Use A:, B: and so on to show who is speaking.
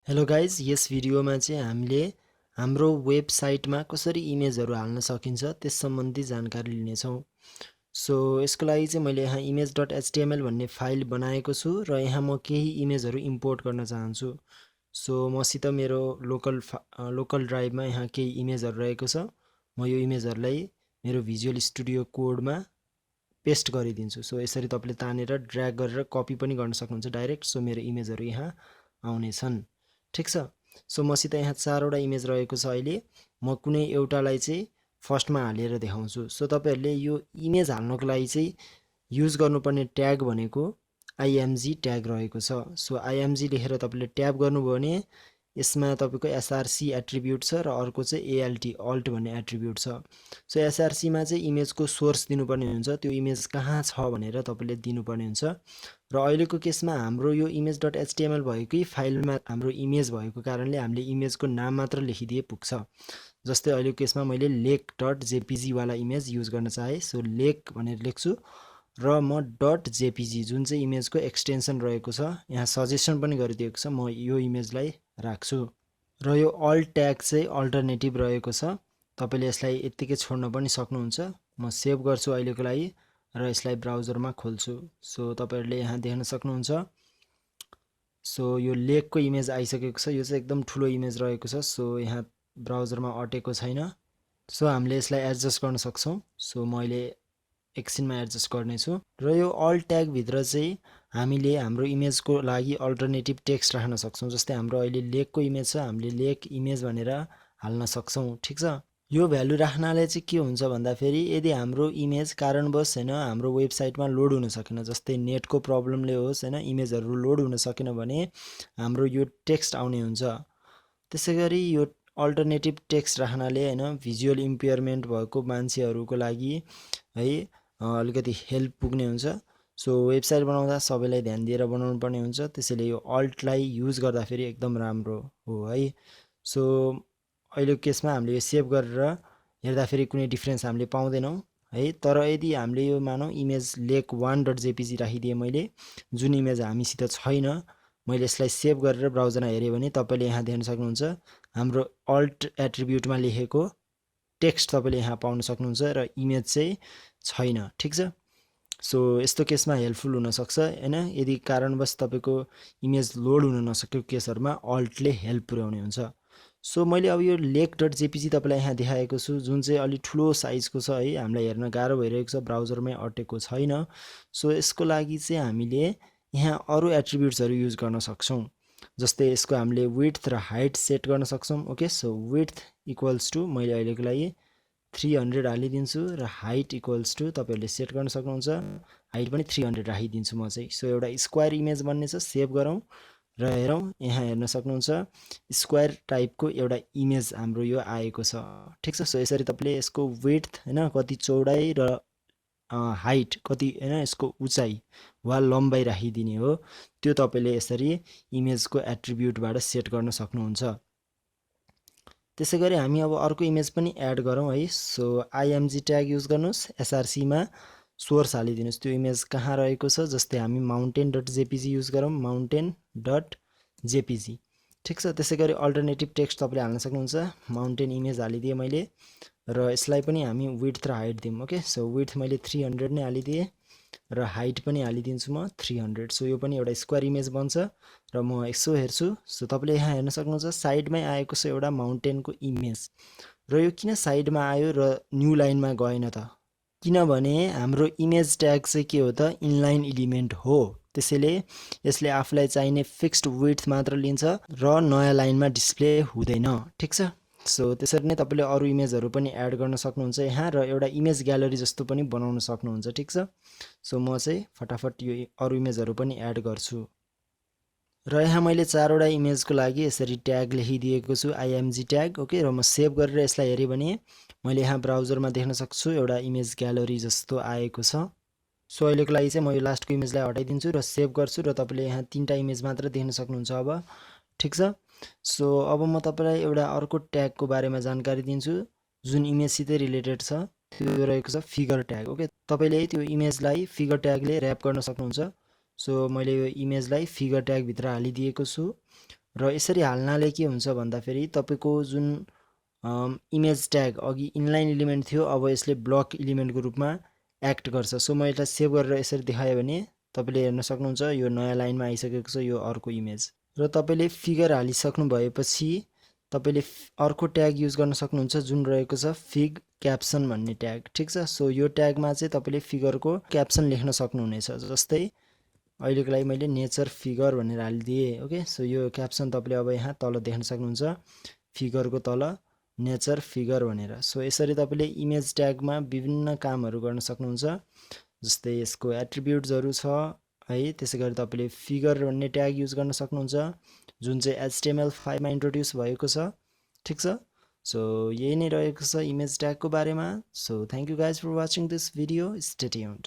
A: Hello guys, यस भिडियोमा चाहिँ हामीले हाम्रो वेबसाइटमा कसरी इमेजहरू हाल्न सकिन्छ त्यस सम्बन्धी जानकारी लिनेछौँ। सो यसको लागि चाहिँ मैले यहाँ image.html भन्ने फाइल बनाएको छु र यहाँ म केही इमेजहरू इम्पोर्ट गर्न चाहन्छु। सो मसित मेरो लोकल ड्राइभमा यहाँ केही इमेजहरू रहेको छ। म यो इमेजहरूलाई मेरो भिजुअल स्टुडियो कोडमा पेस्ट गरिदिन्छु। सो यसरी तपाईँले तानेर ड्र्याग गरेर कपी पनि गर्न सक्नुहुन्छ डाइरेक्ट। सो मेरो इमेजहरू यहाँ आउनेछन्। ठिक छ। सो मसित यहाँ 4वटा इमेज रहेको छ। अहिले म कुनै एउटालाई चाहिँ फर्स्टमा हालेर देखाउँछु। सो तपाईहरुले यो इमेज हाल्नको लागि चाहिँ युज गर्नुपर्ने ट्याग भनेको img ट्याग रहेको छ। सो img लेखेर तपाईले ट्याब गर्नुभयो भने यसमा तपाईको src एट्रिब्युट छ र अर्को चाहिँ alt भन्ने एट्रिब्युट छ। सो src मा चाहिँ इमेजको सोर्स दिनुपर्ने हुन्छ, त्यो इमेज कहाँ छ भनेर तपाईले दिनुपर्ने हुन्छ। र अहिलेको केसमा हाम्रो यो image.html भएकै फाइलमा हाम्रो इमेज भएको कारणले हामीले इमेजको नाम मात्र लेखिदिए पुग्छ। जस्तै अहिलेको केसमा मैले lake.jpg वाला इमेज युज गर्न चाहे। सो लेक भनेर लेख्छु र म .jpg जुन चाहिँ इमेजको एक्सटेन्सन रहेको छ, यहाँ सजेसन पनि गरिदिएको छ, म यो इमेजलाई राख्छु। र यो अल्ट ट्याग चाहिँ अल्टरनेटिभ रहेको छ, तपाईले यसलाई यत्तिकै छोड्न पनि सक्नुहुन्छ। म सेभ गर्छु अहिलेको लागि र यसलाई ब्राउजरमा खोल्छु। सो तपाईहरुले यहाँ देख्न सक्नुहुन्छ। सो यो लेकको इमेज आइसकेको छ। यो चाहिँ एकदम ठुलो इमेज रहेको छ। सो यहाँ ब्राउजरमा अटेको छैन। सो हामीले यसलाई एडजस्ट गर्न सक्छौं। सो मैले एकछिनमा एडजस्ट गर्नेछु। र यो अल्ट ट्याग भित्र चाहिँ हामीले हाम्रो इमेजको लागि अल्टरनेटिभ टेक्स्ट राख्न सक्छौं। जस्तै हाम्रो अहिले लेकको इमेज छ, हामीले लेक इमेज भनेर हाल्न सक्छौं। ठीक छ। यो भ्यालु राख्नाले चाहिँ के हुन्छ भन्दाखेरि यदि हाम्रो इमेज कारणवश हैन हाम्रो वेबसाइटमा लोड हुन सकेन, जस्तै नेटको प्रब्लमले होस् हैन, इमेजहरु लोड हुन सकेन भने हाम्रो यो टेक्स्ट आउने हुन्छ। त्यसैगरी यो अल्टरनेटिभ टेक्स्ट राख्नाले हैन भिजुअल इम्पेयरमेन्ट भएको मान्छेहरुको लागि है अलिकति हेल्प पुग्ने हुन्छ। सो वेबसाइट बनाउँदा सबैलाई ध्यान दिएर बनाउनु पर्ने हुन्छ। त्यसैले यो अल्टलाई युज गर्दा फेरि एकदम राम्रो हो है। सो अहिलेको केसमा हामीले यो सेभ गरेर हेर्दा फेरि कुनै डिफरेन्स हामीले पाउँदैनौं है। तर यदि हामीले यो मानौ इमेज lake1.jpg राखिदिए मैले, जुन इमेज हामीसित छैन, मैले यसलाई सेभ गरेर ब्राउजरमा हेरे भने तपाईले यहाँ देख्न सक्नुहुन्छ हाम्रो अल्ट एट्रिब्युटमा लेखेको टेक्स्ट तपाईले यहाँ पाउन सक्नुहुन्छ र इमेज चाहिँ छैन। ठीक छ। सो यस्तो केसमा हेल्पफुल हुन सक्छ हैन। यदि कारणवश तपाईको इमेज लोड हुन नसकेको केसहरुमा अल्टले हेल्प पुर्याउने हुन्छ। सो मैले अब यो lake.jpg तपाईलाई यहाँ देखाएको छु, जुन चाहिँ अलि ठुलो साइजको छ है, हामीलाई हेर्न गाह्रो भइरहेको छ, ब्राउजरमै अटेको छैन। सो यसको लागि चाहिँ हामीले यहाँ अरु एट्रिब्युट्सहरु युज गर्न सक्छौं। जस्तै यसको हामीले विड्थ र हाइट सेट गर्न सक्छौं। Okay, so width equals to मैले अहिलेको लागि 300 हालिदिन्छु र हाइट इक्वल्स टु तपाईहरुले सेट गर्न सक्नुहुन्छ। हाइट पनि 300 राखिदिन्छु म चाहिँ। सो एउटा स्क्वायर इमेज बन्ने छ। सेभ गरौँ र हेरौँ, यहाँ हेर्न सक्नुहुन्छ स्क्वायर टाइपको एउटा इमेज हाम्रो यो आएको छ। ठीक छ। सो यसरी तपाईले यसको विड्थ हैन कति चौडाइ र हाइट कति हैन यसको उचाइ वा लम्बाइ राखिदिने हो, त्यो तपाईले यसरी इमेजको एट्रिब्युटबाट सेट गर्न सक्नुहुन्छ। त्यसैगरी हामी अब अर्को इमेज पनि एड गरौँ है। सो img ट्याग युज गर्नुस्, src मा सोर्स हालिदिनुस्, त्यो इमेज कहाँ रहेको छ। जस्तै हामी mountain.jpg युज गरौँ, mountain.jpg। ठीक छ। त्यसैगरी अल्टरनेटिभ टेक्स्ट तपाईले हाल्न सक्नुहुन्छ। माउन्टेन इमेज हालिदिए मैले र यसलाई पनि हामी विड्थ र हाइट दिउँ। ओके, सो विड्थ मैले 300 नै हालिदिए र हाइट पनि हालिदिन्छु म 300। सो यो पनि एउटा स्क्वायर इमेज बन्छ र म यसो हेर्छु। सो तपाईले यहाँ हेर्न सक्नुहुन्छ साइडमै आएको छ एउटा माउन्टेनको इमेज। र यो किन साइडमा आयो र न्यू लाइनमा गएन त? किनभने हाम्रो इमेज ट्याग चाहिँ के हो त, इनलाइन एलिमेन्ट हो। त्यसैले यसले आफुलाई चाहिने फिक्स्ड विड्थ मात्र लिन्छ र नयाँ लाइनमा डिस्प्ले हुँदैन। ठीक छ। सो त्यसरी नै तपाईले अरु इमेजहरु पनि एड गर्न सक्नुहुन्छ यहाँ र एउटा इमेज ग्यालरी जस्तो पनि बनाउन सक्नुहुन्छ। ठीक छ। सो म चाहिँ फटाफट यो अरु इमेजहरु पनि एड गर्छु। र यहाँ मैले 4वटा इमेजको लागि यसरी ट्याग लेखिदिएको छु, img ट्याग। ओके, र म सेभ गरेर यसलाई हेरे भने मैले यहाँ ब्राउजरमा देख्न सक्छु एउटा इमेज ग्यालरी जस्तो आएको छ। सो अहिलेको लागि चाहिँ म यो लास्टको इमेजलाई हटाइदिन्छु र सेभ गर्छु र तपाईले यहाँ 3टा इमेज मात्र देख्न सक्नुहुन्छ अब। ठीक छ। सो अब म तपाईलाई एउटा अर्को ट्यागको बारेमा जानकारी दिन्छु जुन इमेजसितै रिलेटेड छ। त्यो रहेको छ फिगर ट्याग। ओके, तपाईले त्यो इमेजलाई फिगर ट्यागले र्याप गर्न सक्नुहुन्छ। सो मैले यो इमेजलाई फिगर ट्याग भित्र हालिदिएको छु र यसरी हाल्नाले के हुन्छ भन्दाखेरि तपाईको जुन इमेज ट्याग अघि इनलाइन एलिमेन्ट थियो अब यसले ब्लक एलिमेन्टको रूपमा एक्ट गर्छ। सो म यसलाई सेभ गरेर यसरी देखाएँ भने तपाईले हेर्न सक्नुहुन्छ यो नयाँ लाइनमा आइसकेको छ यो अर्को इमेज। र तपाईले फिगर हालिसक्नु भएपछि तपाईले अर्को ट्याग युज गर्न सक्नुहुन्छ जुन रहेको छ फिग क्याप्सन भन्ने ट्याग, ठीक छ। सो यो ट्यागमा चाहिँ तपाईले फिगरको क्याप्सन लेख्न सक्नुहुनेछ। जस्तै अहिलेको लागि मैले नेचर फिगर भनेर हालिदिएँ। ओके, सो यो क्याप्सन तपाईले अब यहाँ तल देख्न सक्नुहुन्छ फिगरको तल नेचर फिगर भनेर। सो यसरी तपाईले इमेज ट्यागमा विभिन्न कामहरू गर्न सक्नुहुन्छ। जस्तै यसको एट्रिब्युट्सहरू छ है, त्यसैगरी तपाईले फिगर भन्ने ट्याग युज गर्न सक्नुहुन्छ जुन चाहिँ HTML5 मा इन्ट्रोड्युस भएको छ, ठीक छ। सो यही नै रहेको छ इमेज ट्यागको बारेमा। So thank you guys for watching this video, stay tuned.